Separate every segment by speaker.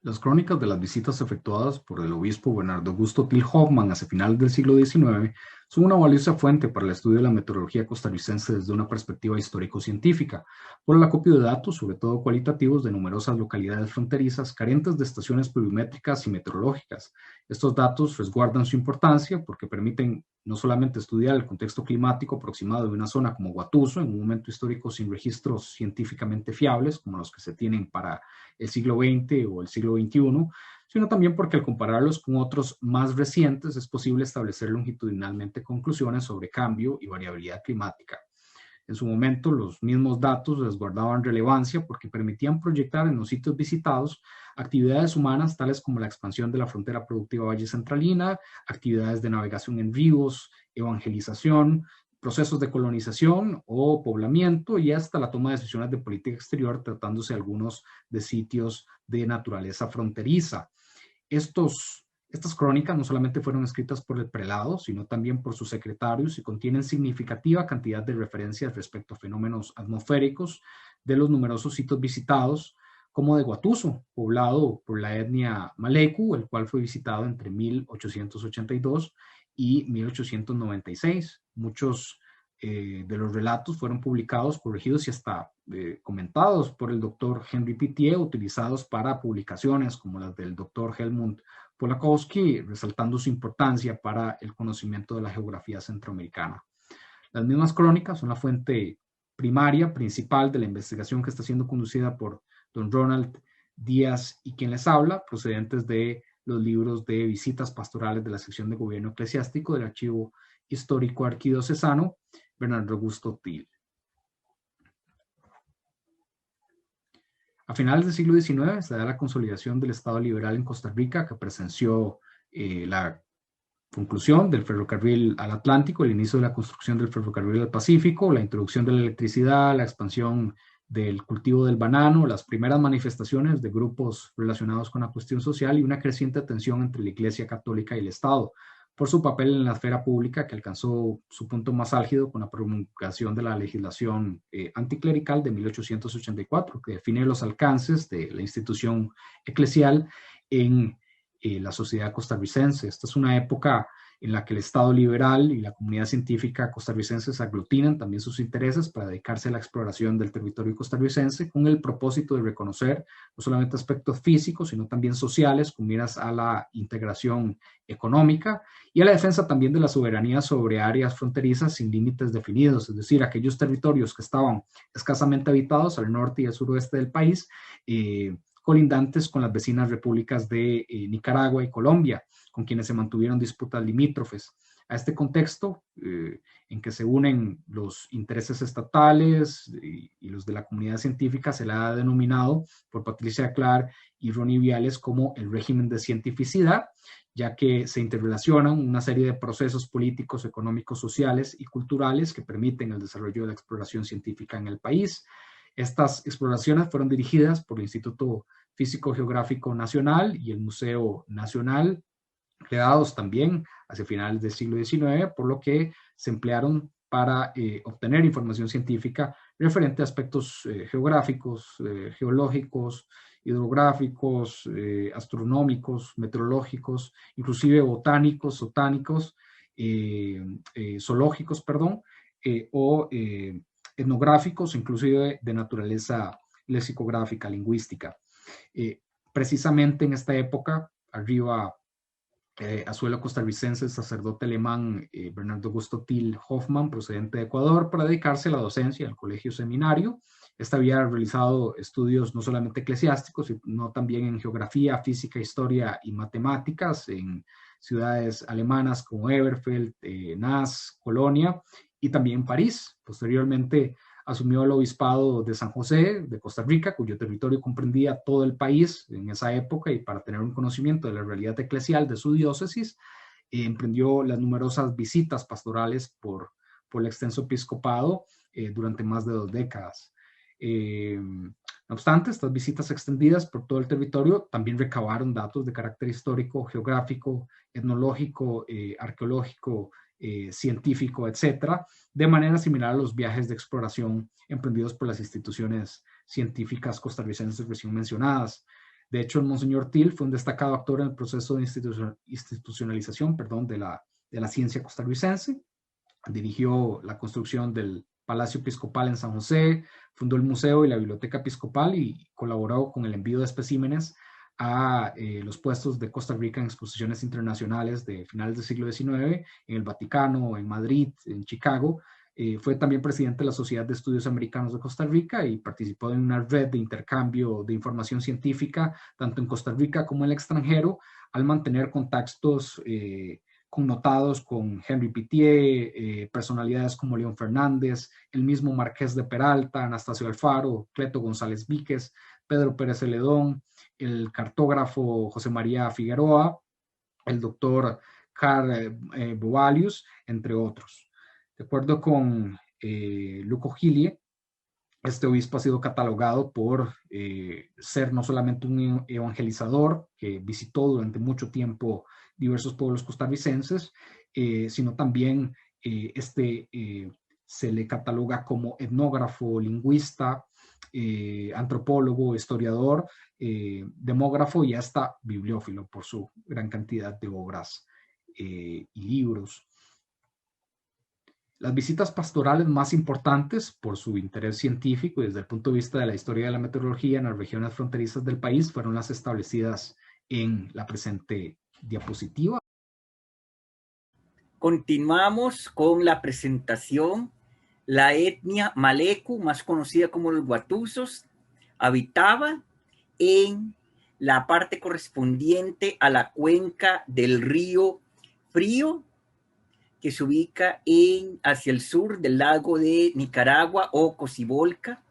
Speaker 1: Las crónicas de las visitas efectuadas por el obispo Bernardo Augusto Till Hoffmann hacia finales del siglo XIX son una valiosa fuente para el estudio de la meteorología costarricense desde una perspectiva histórico-científica, por el acopio de datos, sobre todo cualitativos, de numerosas localidades fronterizas carentes de estaciones pluviométricas y meteorológicas. Estos datos resguardan su importancia porque permiten no solamente estudiar el contexto climático aproximado de una zona como Guatuso, en un momento histórico sin registros científicamente fiables, como los que se tienen para el siglo XX o el siglo XXI, sino también porque al compararlos con otros más recientes es posible establecer longitudinalmente conclusiones sobre cambio y variabilidad climática. En su momento, los mismos datos resguardaban relevancia porque permitían proyectar en los sitios visitados actividades humanas tales como la expansión de la frontera productiva Valle Centralina, actividades de navegación en ríos, evangelización, procesos de colonización o poblamiento y hasta la toma de decisiones de política exterior, tratándose algunos de sitios de naturaleza fronteriza. Estas crónicas no solamente fueron escritas por el prelado, sino también por sus secretarios y contienen significativa cantidad de referencias respecto a fenómenos atmosféricos de los numerosos sitios visitados, como de Guatuso, poblado por la etnia Maleku, el cual fue visitado entre 1882 y 1896. Muchos de los relatos fueron publicados, corregidos y hasta comentados por el doctor Henry Pittier, utilizados para publicaciones como las del doctor Helmut Polakowski, resaltando su importancia para el conocimiento de la geografía centroamericana. Las mismas crónicas son la fuente primaria, principal de la investigación que está siendo conducida por don Ronald Díaz y quien les habla, procedentes de los libros de visitas pastorales de la sección de gobierno eclesiástico del Archivo Histórico Arquidiocesano, Bernardo Augusto Till. A finales del siglo XIX se da la consolidación del Estado liberal en Costa Rica, que presenció la conclusión del ferrocarril al Atlántico, el inicio de la construcción del ferrocarril al Pacífico, la introducción de la electricidad, la expansión del cultivo del banano, las primeras manifestaciones de grupos relacionados con la cuestión social y una creciente tensión entre la Iglesia Católica y el Estado, por su papel en la esfera pública, que alcanzó su punto más álgido con la promulgación de la legislación anticlerical de 1884, que define los alcances de la institución eclesial en la sociedad costarricense. Esta es una época en la que el Estado liberal y la comunidad científica costarricense se aglutinan también sus intereses para dedicarse a la exploración del territorio costarricense con el propósito de reconocer no solamente aspectos físicos, sino también sociales, con miras a la integración económica y a la defensa también de la soberanía sobre áreas fronterizas sin límites definidos, es decir, aquellos territorios que estaban escasamente habitados al norte y al suroeste del país, colindantes con las vecinas repúblicas de Nicaragua y Colombia, con quienes se mantuvieron disputas limítrofes. A este contexto, en que se unen los intereses estatales y los de la comunidad científica, se le ha denominado por Patricia Clark y Ronnie Viales como el régimen de cientificidad, ya que se interrelacionan una serie de procesos políticos, económicos, sociales y culturales que permiten el desarrollo de la exploración científica en el país. Estas exploraciones fueron dirigidas por el Instituto Físico Geográfico Nacional y el Museo Nacional, creados también hacia finales del siglo XIX, por lo que se emplearon para obtener información científica referente a aspectos geográficos, geológicos, hidrográficos, astronómicos, meteorológicos, inclusive botánicos, zoológicos, perdón, o etnográficos, inclusive de naturaleza lexicográfica, lingüística. Precisamente en esta época, arriba a suelo costarricense, el sacerdote alemán Bernardo Augusto Till Hoffmann, procedente de Ecuador, para dedicarse a la docencia al colegio seminario. Esta había realizado estudios no solamente eclesiásticos, sino también en geografía, física, historia y matemáticas en ciudades alemanas como Elberfeld, Naz, Colonia y también París. Posteriormente asumió el obispado de San José de Costa Rica, cuyo territorio comprendía todo el país en esa época, y para tener un conocimiento de la realidad eclesial de su diócesis, emprendió las numerosas visitas pastorales por el extenso episcopado durante más de 2 décadas. No obstante, estas visitas extendidas por todo el territorio también recabaron datos de carácter histórico, geográfico, etnológico, arqueológico, científico, etcétera, de manera similar a los viajes de exploración emprendidos por las instituciones científicas costarricenses recién mencionadas. De hecho, el Monseñor Till fue un destacado actor en el proceso de institucionalización, de la ciencia costarricense. Dirigió la construcción del Palacio Episcopal en San José, fundó el museo y la biblioteca episcopal y colaboró con el envío de especímenes a los puestos de Costa Rica en exposiciones internacionales de finales del siglo XIX, en el Vaticano, en Madrid, en Chicago. Fue también presidente de la Sociedad de Estudios Americanos de Costa Rica y participó en una red de intercambio de información científica, tanto en Costa Rica como en el extranjero, al mantener contactos connotados con Henry Pittier, personalidades como León Fernández, el mismo Marqués de Peralta, Anastasio Alfaro, Cleto González Víquez, Pedro Pérez Celedón, el cartógrafo José María Figueroa, el doctor Carl Bobalius, entre otros. De acuerdo con Luco Gilie, este obispo ha sido catalogado por ser no solamente un evangelizador que visitó durante mucho tiempo diversos pueblos costarricenses, sino también se le cataloga como etnógrafo, lingüista, antropólogo, historiador, demógrafo y hasta bibliófilo por su gran cantidad de obras y libros. Las visitas pastorales más importantes por su interés científico y desde el punto de vista de la historia de la meteorología en las regiones fronterizas del país fueron las establecidas en la presente diapositiva.
Speaker 2: Continuamos con la presentación. La etnia Maleku, más conocida como los Guatusos, habitaba en la parte correspondiente a la cuenca del río Frío, que se ubica hacia el sur del lago de Nicaragua o Cocibolca,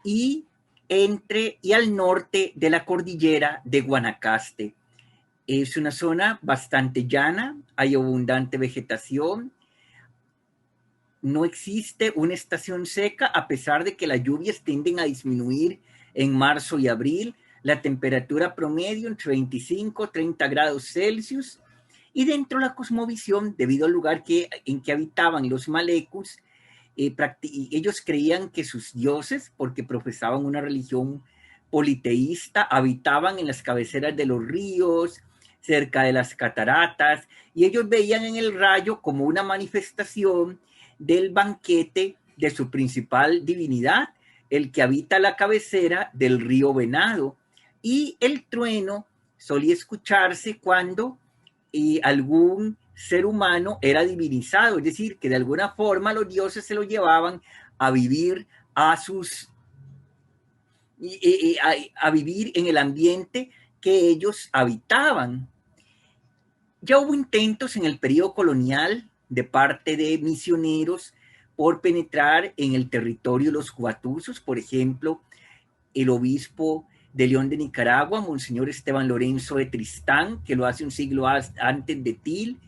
Speaker 2: y al norte de la cordillera de Guanacaste. Es una zona bastante llana, hay abundante vegetación, no existe una estación seca, a pesar de que las lluvias tienden a disminuir en marzo y abril, la temperatura promedio entre 25 y 30 grados Celsius, y dentro de la cosmovisión, debido al lugar en que habitaban los Malecus, ellos creían que sus dioses, porque profesaban una religión politeísta, habitaban en las cabeceras de los ríos, cerca de las cataratas, y ellos veían en el rayo como una manifestación del banquete de su principal divinidad, el que habita la cabecera del río Venado. Y el trueno solía escucharse cuando algún ser humano era divinizado, es decir, que de alguna forma los dioses se lo llevaban a vivir a vivir en el ambiente que ellos habitaban. Ya hubo intentos en el periodo colonial de parte de misioneros por penetrar en el territorio de los Guatusos. Por ejemplo, el obispo de León de Nicaragua, Monseñor Esteban Lorenzo de Tristán, que lo hace un siglo antes de Till,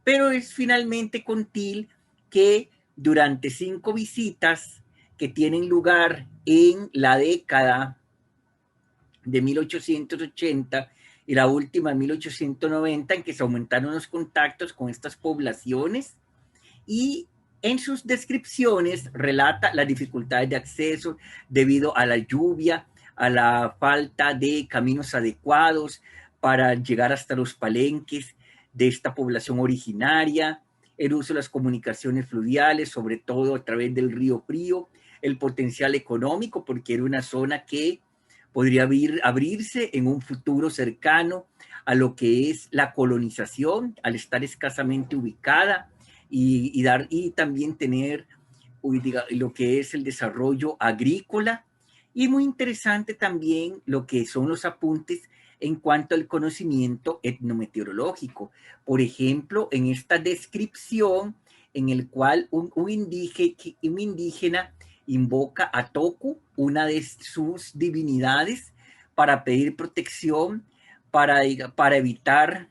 Speaker 2: pero es finalmente con Till que durante 5 visitas que tienen lugar en la década de 1880 y la última en 1890, en que se aumentaron los contactos con estas poblaciones, y en sus descripciones relata las dificultades de acceso debido a la lluvia, a la falta de caminos adecuados para llegar hasta los palenques de esta población originaria, el uso de las comunicaciones fluviales, sobre todo a través del río Frío, el potencial económico, porque era una zona que podría abrirse en un futuro cercano a lo que es la colonización, al estar escasamente ubicada, y también tener lo que es el desarrollo agrícola. Y muy interesante también lo que son los apuntes en cuanto al conocimiento etnometeorológico. Por ejemplo, en esta descripción en el cual un indígena invoca a Toku, una de sus divinidades, para pedir protección, para evitar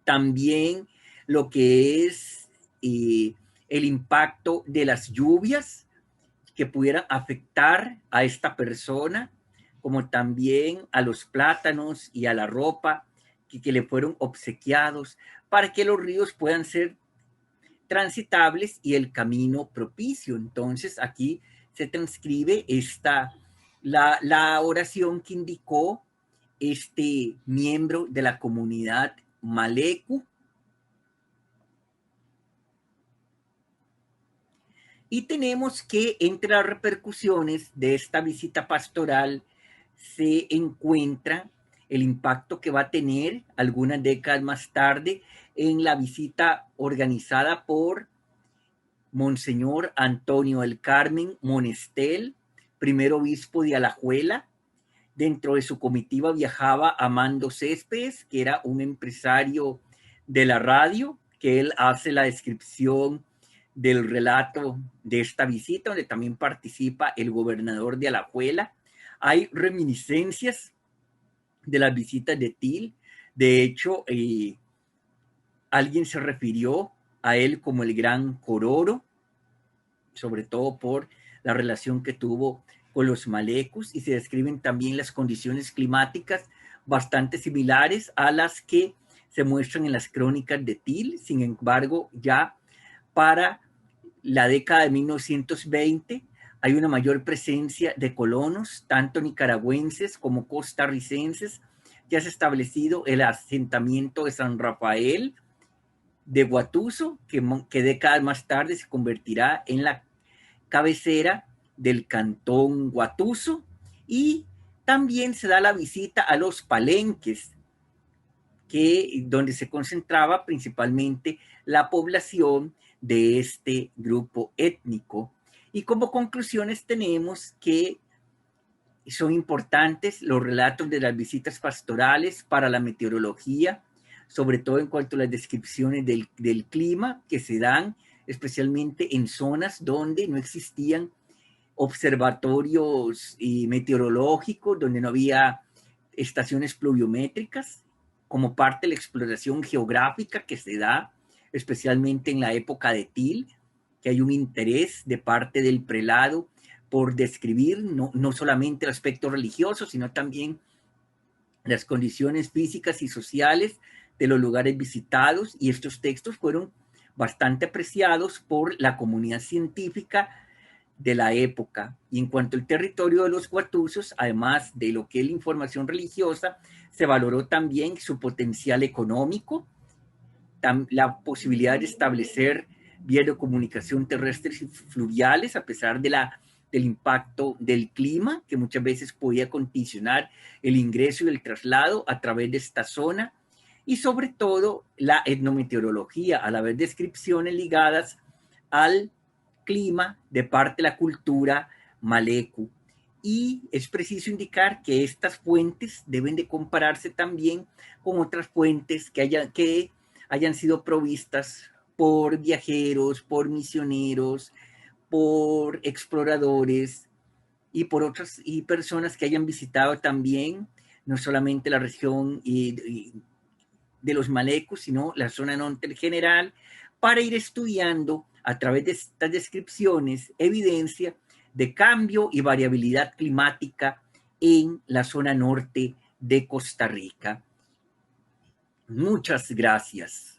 Speaker 2: también lo que es el impacto de las lluvias que pudieran afectar a esta persona, como también a los plátanos y a la ropa que le fueron obsequiados, para que los ríos puedan ser transitables y el camino propicio. Entonces aquí se transcribe esta la oración que indicó este miembro de la comunidad Maleku. Y tenemos que entre las repercusiones de esta visita pastoral se encuentra el impacto que va a tener algunas décadas más tarde en la visita organizada por Monseñor Antonio del Carmen Monestel, primer obispo de Alajuela. Dentro de su comitiva viajaba Amando Céspedes, que era un empresario de la radio, que él hace la descripción del relato de esta visita, donde también participa el gobernador de Alajuela. Hay reminiscencias de las visitas de Til. De hecho, alguien se refirió a él como el gran Cororo, sobre todo por la relación que tuvo con los malecos, y se describen también las condiciones climáticas bastante similares a las que se muestran en las crónicas de Til. Sin embargo, ya para la década de 1920 hay una mayor presencia de colonos, tanto nicaragüenses como costarricenses. Ya se ha establecido el asentamiento de San Rafael de Guatuso, que décadas más tarde se convertirá en la cabecera del cantón Guatuso, y también se da la visita a los palenques, donde se concentraba principalmente la población de este grupo étnico. Y como conclusiones tenemos que son importantes los relatos de las visitas pastorales para la meteorología, sobre todo en cuanto a las descripciones del clima que se dan, especialmente en zonas donde no existían observatorios meteorológicos, donde no había estaciones pluviométricas, como parte de la exploración geográfica que se da, especialmente en la época de Til, que hay un interés de parte del prelado por describir no solamente el aspecto religioso, sino también las condiciones físicas y sociales de los lugares visitados, y estos textos fueron bastante apreciados por la comunidad científica de la época. Y en cuanto al territorio de los guatusos, además de lo que es la información religiosa, se valoró también su potencial económico, la posibilidad de establecer vías de comunicación terrestres y fluviales, a pesar del impacto del clima, que muchas veces podía condicionar el ingreso y el traslado a través de esta zona, y sobre todo la etnometeorología, al haber descripciones ligadas al clima de parte de la cultura maleku. Y es preciso indicar que estas fuentes deben de compararse también con otras fuentes que hayan sido provistas por viajeros, por misioneros, por exploradores y por otras personas que hayan visitado también no solamente la región de los malecos, sino la zona norte en general, para ir estudiando a través de estas descripciones evidencia de cambio y variabilidad climática en la zona norte de Costa Rica. Muchas gracias.